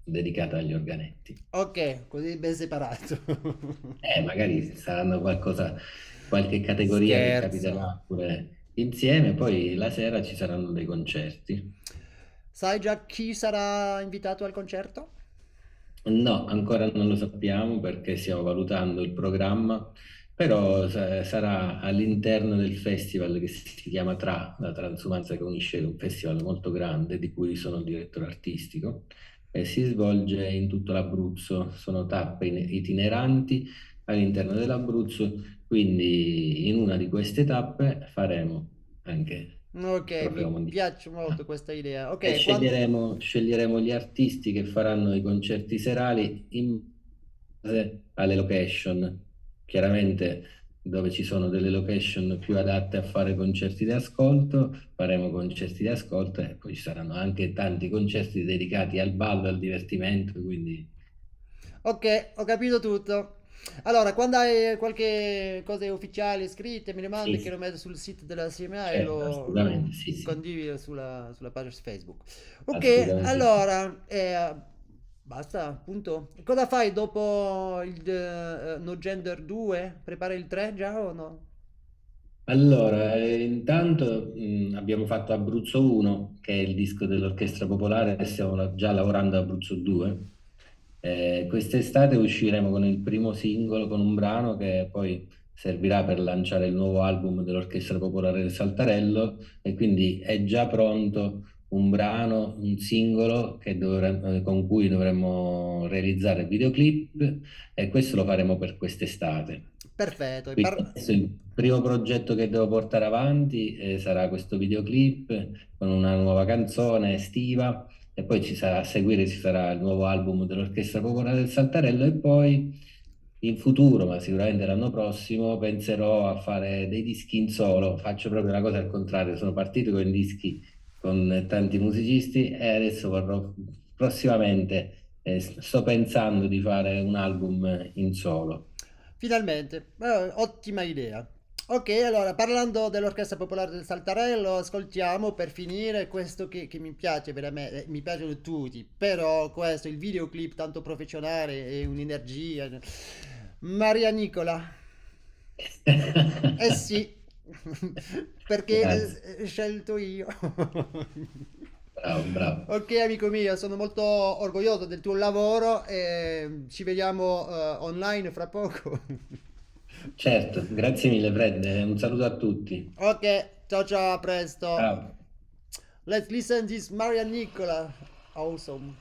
dedicata agli organetti. Ok, così ben separato. Magari saranno qualche categoria che Scherzo. capiterà pure insieme, poi la sera ci saranno dei concerti. Sai già chi sarà invitato al concerto? No, ancora non lo sappiamo perché stiamo valutando il programma, però sarà all'interno del festival che si chiama la Transumanza che unisce, un festival molto grande di cui sono il direttore artistico e si svolge in tutto l'Abruzzo, sono tappe itineranti all'interno dell'Abruzzo, quindi in una di queste tappe faremo anche Ok, il mi trofeo mondiale. piace molto questa idea. E Ok, quando... sceglieremo gli artisti che faranno i concerti serali in base alle location. Chiaramente dove ci sono delle location più adatte a fare concerti di ascolto, faremo concerti di ascolto e poi ci saranno anche tanti concerti dedicati al ballo, al divertimento, quindi Ok, ho capito tutto. Allora, quando hai qualche cosa ufficiale scritte, me le mandi sì, che lo sì, metto sul sito della CMA e certo, lo assolutamente sì, sì, condivido sulla pagina Facebook. Ok, assolutamente sì. allora, basta, appunto. Cosa fai dopo il No Gender 2? Prepari il 3 già o no? Allora, intanto abbiamo fatto Abruzzo 1, che è il disco dell'Orchestra Popolare, e stiamo già lavorando a Abruzzo 2. Quest'estate usciremo con il primo singolo, con un brano che poi servirà per lanciare il nuovo album dell'Orchestra Popolare del Saltarello e quindi è già pronto un brano, un singolo con cui dovremmo realizzare il videoclip e questo lo faremo per quest'estate. Perfetto. Quindi adesso il primo progetto che devo portare avanti sarà questo videoclip con una nuova canzone estiva e poi a seguire ci sarà il nuovo album dell'Orchestra Popolare del Saltarello e poi in futuro, ma sicuramente l'anno prossimo, penserò a fare dei dischi in solo. Faccio proprio la cosa al contrario, sono partito con dischi con tanti musicisti e adesso prossimamente sto pensando di fare un album in solo. Finalmente, ottima idea. Ok, allora parlando dell'Orchestra Popolare del Saltarello, ascoltiamo per finire questo che mi piace veramente, mi piacciono tutti, però questo, il videoclip tanto professionale e un'energia. Maria Nicola, eh sì, Grazie, perché scelto io. bravo, bravo. Ok, amico mio, sono molto orgoglioso del tuo lavoro e ci vediamo online fra poco. Certo, grazie mille Fred, un saluto a tutti. Ok, ciao ciao, a presto. Ciao. Let's listen this Maria Nicola. Awesome.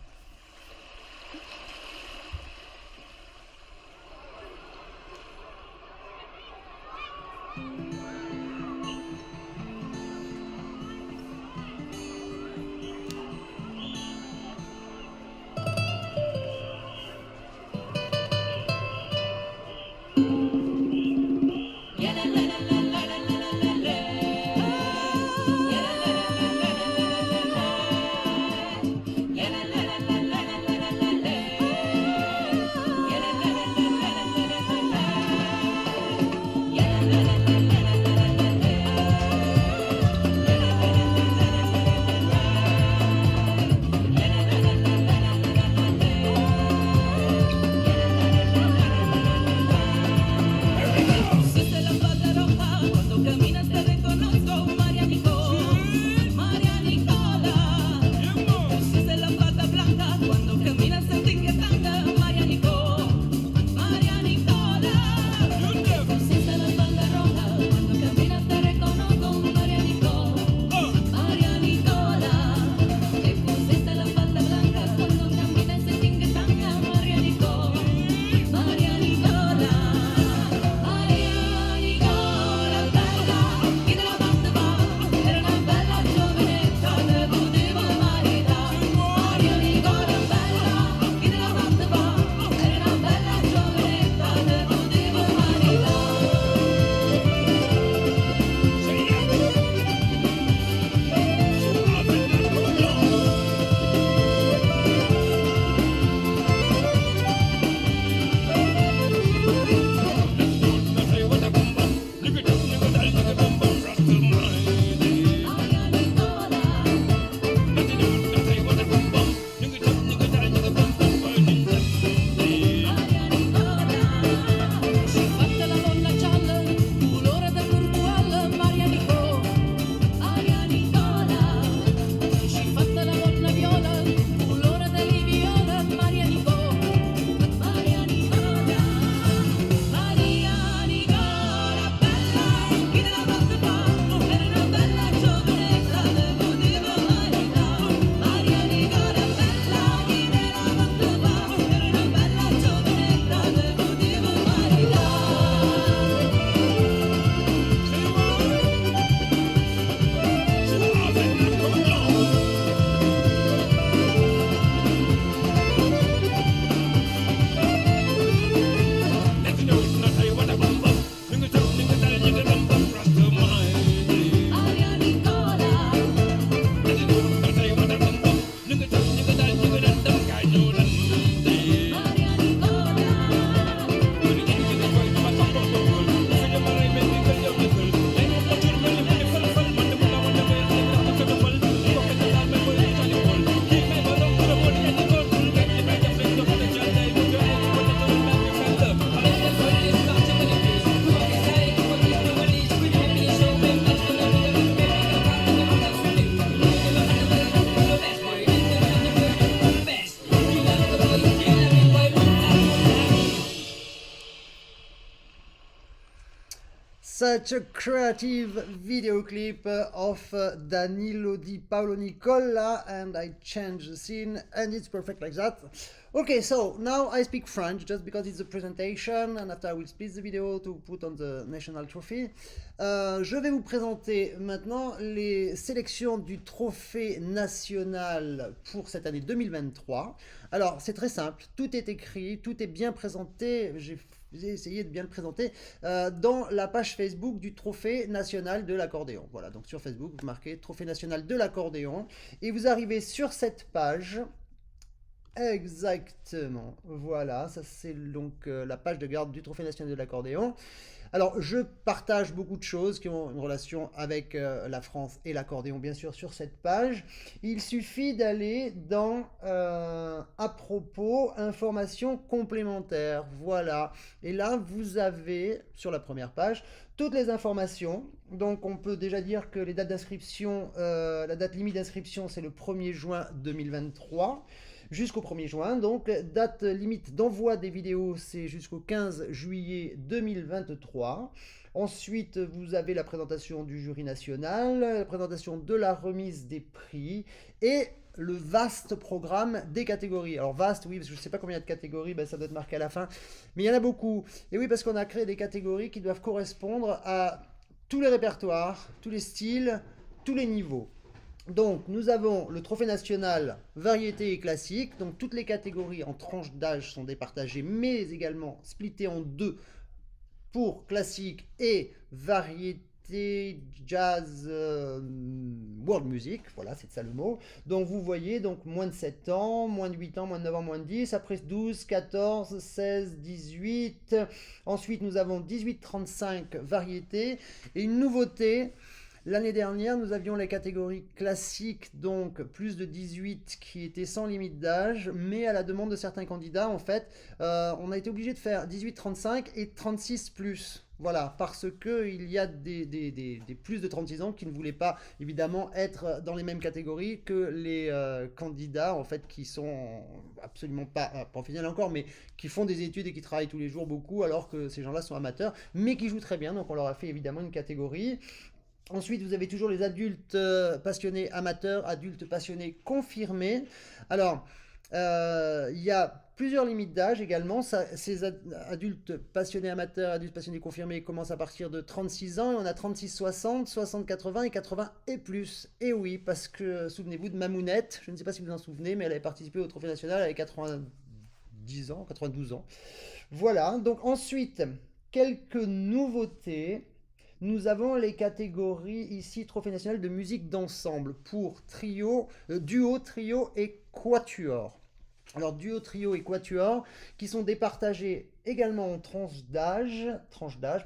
Such a creative video clip of Danilo di Paolonicola, and I change the scene and it's perfect like that. Okay, so now I speak French just because it's a presentation and after I will split the video to put on the national trophy. Je vais vous présenter maintenant les sélections du trophée national pour cette année 2023. Alors c'est très simple, tout est écrit, tout est bien présenté, j'ai essayé de bien le présenter dans la page Facebook du Trophée national de l'accordéon. Voilà, donc sur Facebook, vous marquez Trophée national de l'accordéon et vous arrivez sur cette page. Exactement, voilà, ça c'est donc la page de garde du Trophée national de l'accordéon. Alors, je partage beaucoup de choses qui ont une relation avec la France et l'accordéon, bien sûr, sur cette page. Il suffit d'aller dans à propos, informations complémentaires, voilà. Et là, vous avez, sur la première page, toutes les informations. Donc, on peut déjà dire que les dates d'inscription, la date limite d'inscription, c'est le 1er juin 2023. Jusqu'au 1er juin, donc date limite d'envoi des vidéos, c'est jusqu'au 15 juillet 2023. Ensuite, vous avez la présentation du jury national, la présentation de la remise des prix et le vaste programme des catégories. Alors vaste, oui, parce que je ne sais pas combien il y a de catégories, ben, ça doit être marqué à la fin, mais il y en a beaucoup. Et oui, parce qu'on a créé des catégories qui doivent correspondre à tous les répertoires, tous les styles, tous les niveaux. Donc, nous avons le trophée national variété et classique. Donc, toutes les catégories en tranches d'âge sont départagées, mais également splittées en deux pour classique et variété, jazz, world music. Voilà, c'est ça le mot. Donc, vous voyez, donc moins de 7 ans, moins de 8 ans, moins de 9 ans, moins de 10. Après 12, 14, 16, 18. Ensuite, nous avons 18-35 variétés. Et une nouveauté... L'année dernière, nous avions les catégories classiques, donc plus de 18 qui étaient sans limite d'âge, mais à la demande de certains candidats, en fait, on a été obligé de faire 18-35 et 36+. Voilà, parce qu'il y a des plus de 36 ans qui ne voulaient pas, évidemment, être dans les mêmes catégories que les candidats, en fait, qui sont absolument pas professionnels encore, mais qui font des études et qui travaillent tous les jours beaucoup, alors que ces gens-là sont amateurs, mais qui jouent très bien, donc on leur a fait évidemment une catégorie. Ensuite, vous avez toujours les adultes passionnés amateurs, adultes passionnés confirmés. Alors, il y a plusieurs limites d'âge également. Ces adultes passionnés amateurs, adultes passionnés confirmés commencent à partir de 36 ans. Et on a 36-60, 60-80 et 80 et plus. Et oui, parce que souvenez-vous de Mamounette, je ne sais pas si vous en souvenez, mais elle avait participé au Trophée national avec 90 ans, 92 ans. Voilà, donc ensuite, quelques nouveautés. Nous avons les catégories ici, Trophée national de musique d'ensemble pour trio, duo, trio et quatuor. Alors duo, trio et quatuor qui sont départagés également en tranches d'âge,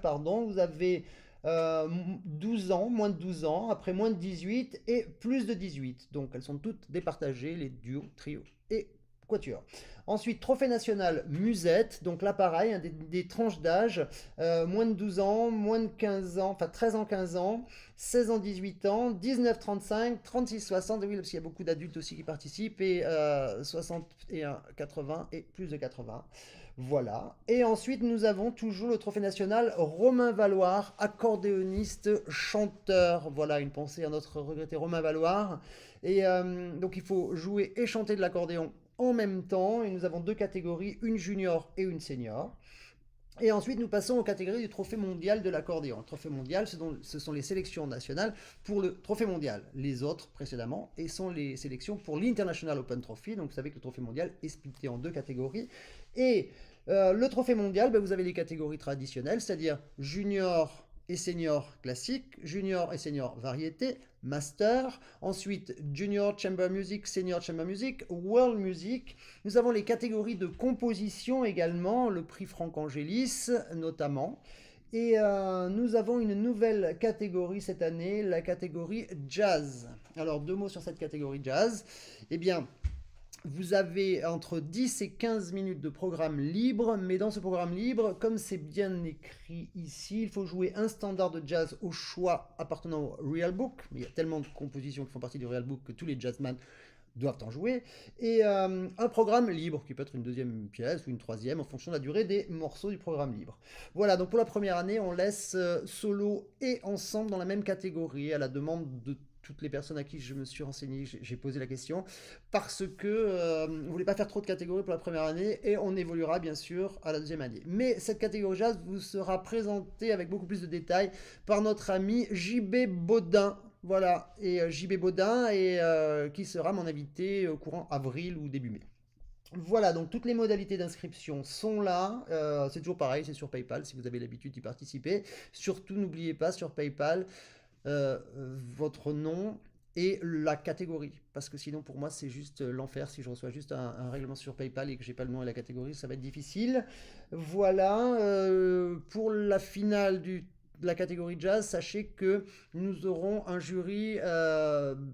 pardon. Vous avez 12 ans, moins de 12 ans, après moins de 18 et plus de 18. Donc elles sont toutes départagées, les duos, trio et quatuor. Ensuite, trophée national musette, donc là pareil, hein, des tranches d'âge, moins de 12 ans, moins de 15 ans, enfin 13 ans, 15 ans, 16 ans, 18 ans, 19, 35, 36, 60, oui, parce qu'il y a beaucoup d'adultes aussi qui participent, et 61, 80 et plus de 80. Voilà. Et ensuite, nous avons toujours le trophée national Romain Valoir, accordéoniste, chanteur. Voilà, une pensée à notre regretté Romain Valoir. Et donc, il faut jouer et chanter de l'accordéon en même temps, et nous avons deux catégories, une junior et une senior. Et ensuite, nous passons aux catégories du trophée mondial de l'accordéon. Le trophée mondial, ce sont les sélections nationales pour le trophée mondial. Les autres, précédemment, et sont les sélections pour l'International Open Trophy. Donc, vous savez que le trophée mondial est splitté en deux catégories. Et le trophée mondial, vous avez les catégories traditionnelles, c'est-à-dire junior et senior classique, junior et senior variété, master, ensuite junior chamber music, senior chamber music, world music. Nous avons les catégories de composition également, le prix Franck Angélis notamment. Et nous avons une nouvelle catégorie cette année, la catégorie jazz. Alors deux mots sur cette catégorie jazz. Eh bien, vous avez entre 10 et 15 minutes de programme libre, mais dans ce programme libre, comme c'est bien écrit ici, il faut jouer un standard de jazz au choix appartenant au Real Book. Il y a tellement de compositions qui font partie du Real Book que tous les jazzmen doivent en jouer, et un programme libre, qui peut être une deuxième pièce ou une troisième, en fonction de la durée des morceaux du programme libre. Voilà, donc pour la première année, on laisse solo et ensemble dans la même catégorie, à la demande de toutes les personnes à qui je me suis renseigné, j'ai posé la question, parce que on ne voulait pas faire trop de catégories pour la première année, et on évoluera bien sûr à la deuxième année. Mais cette catégorie jazz vous sera présentée avec beaucoup plus de détails par notre ami JB Baudin. Voilà, et JB Baudin, qui sera mon invité au courant avril ou début mai. Voilà, donc toutes les modalités d'inscription sont là. C'est toujours pareil, c'est sur PayPal si vous avez l'habitude d'y participer. Surtout, n'oubliez pas sur PayPal votre nom et la catégorie. Parce que sinon, pour moi, c'est juste l'enfer. Si je reçois juste un règlement sur PayPal et que j'ai pas le nom et la catégorie, ça va être difficile. Voilà, pour la finale de la catégorie jazz, sachez que nous aurons un jury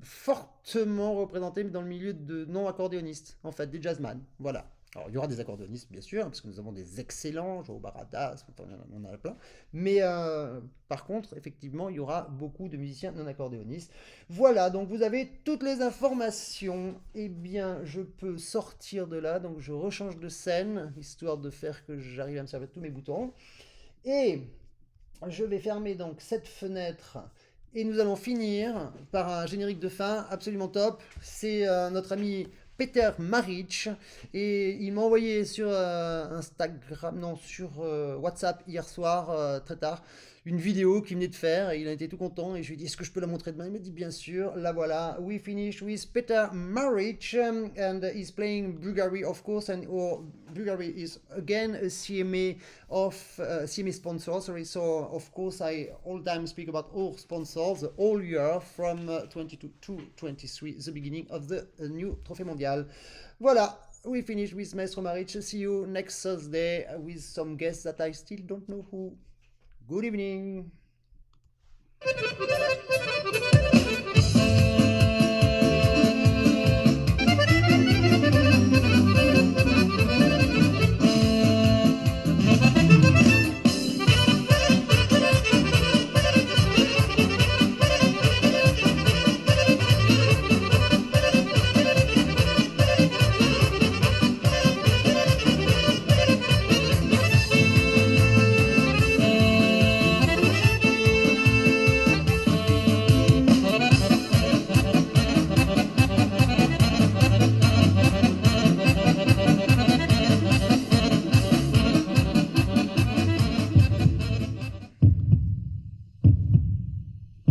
fortement représenté dans le milieu de non-accordéonistes, en fait, des jazzman. Voilà. Alors, il y aura des accordéonistes, bien sûr, parce que nous avons des excellents, Joe Baradas, on en a plein. Mais par contre, effectivement, il y aura beaucoup de musiciens non-accordéonistes. Voilà, donc vous avez toutes les informations. Eh bien, je peux sortir de là, donc je rechange de scène, histoire de faire que j'arrive à me servir de tous mes boutons. Et je vais fermer donc cette fenêtre et nous allons finir par un générique de fin absolument top. C'est notre ami Petar Maric et il m'a envoyé sur Instagram, non, sur WhatsApp hier soir, très tard, une vidéo qu'il venait de faire et il a été tout content et je lui ai dit est-ce que je peux la montrer demain? Il m'a dit bien sûr, la voilà. We finish with Petar Maric and he's playing Bugari of course, and Bugari is again a CMA CMA sponsor, sorry, so of course I all time speak about all sponsors all year from 22 to 23, the beginning of the new Trophée mondial. Voilà, we finish with Maestro Maric. See you next Thursday with some guests that I still don't know who. Good evening.